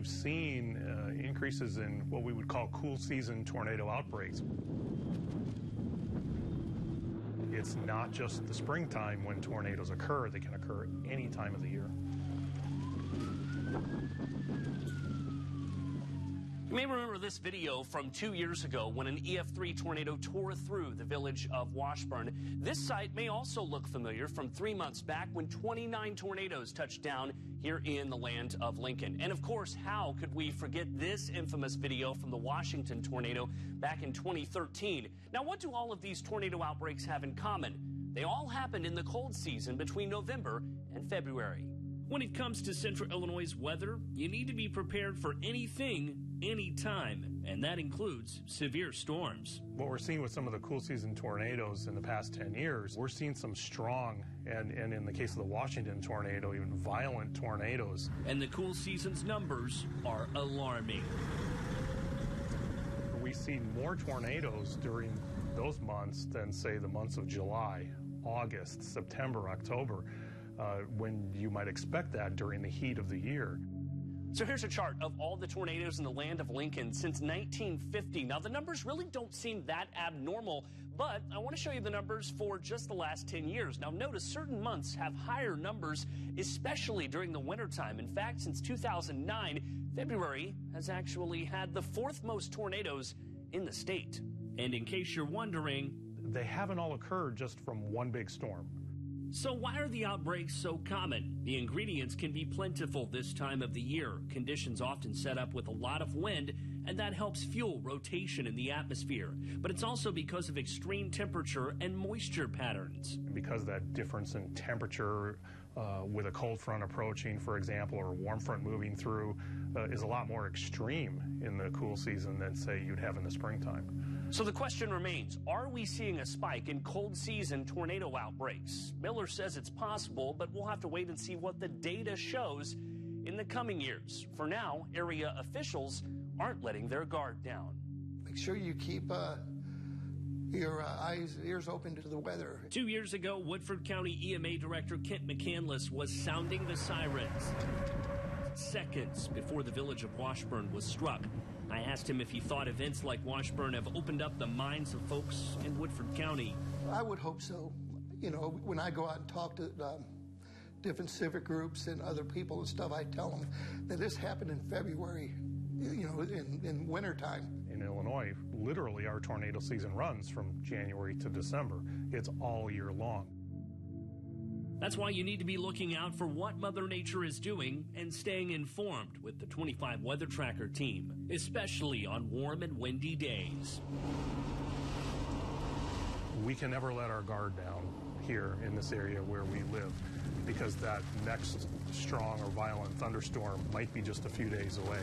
we've seen increases in what we would call cool season tornado outbreaks. It's not just the springtime when tornadoes occur. They can occur any time of the year. You may remember this video from 2 years ago when an EF3 tornado tore through the village of Washburn. This site may also look familiar from 3 months back when 29 tornadoes touched down here in the land of Lincoln. And of course, how could we forget this infamous video from the Washington tornado back in 2013? Now, what do all of these tornado outbreaks have in common? They all happened in the cold season between November and February. When it comes to Central Illinois' weather, you need to be prepared for anything, anytime, and that includes severe storms. What we're seeing with some of the cool season tornadoes in the past 10 years, we're seeing some strong, and in the case of the Washington tornado, even violent tornadoes. And the cool season's numbers are alarming. We see more tornadoes during those months than, say, the months of July, August, September, October. When you might expect that during the heat of the year. So here's a chart of all the tornadoes in the land of Lincoln since 1950. Now, the numbers really don't seem that abnormal, but I want to show you the numbers for just the last 10 years. Now, notice certain months have higher numbers, especially during the wintertime. In fact, since 2009, February has actually had the 4th most tornadoes in the state. And in case you're wondering, they haven't all occurred just from one big storm. So why are the outbreaks so common? The ingredients can be plentiful this time of the year. Conditions often set up with a lot of wind, and that helps fuel rotation in the atmosphere. But it's also because of extreme temperature and moisture patterns. Because that difference in temperature with a cold front approaching, for example, or a warm front moving through is a lot more extreme in the cool season than, say, you'd have in the springtime. So the question remains, are we seeing a spike in cold season tornado outbreaks? Miller says it's possible, but we'll have to wait and see what the data shows in the coming years. For now, area officials aren't letting their guard down. Make sure you keep your eyes and ears open to the weather. 2 years ago, Woodford County EMA Director Kent McCandless was sounding the sirens seconds before the village of Washburn was struck. I asked him if he thought events like Washburn have opened up the minds of folks in Woodford County. I would hope so. You know, when I go out and talk to different civic groups and other people and stuff, I tell them that this happened in February, you know, in wintertime. In Illinois, literally our tornado season runs from January to December. It's all year long. That's why you need to be looking out for what Mother Nature is doing and staying informed with the 25 Weather Tracker team, especially on warm and windy days. We can never let our guard down here in this area where we live, because that next strong or violent thunderstorm might be just a few days away.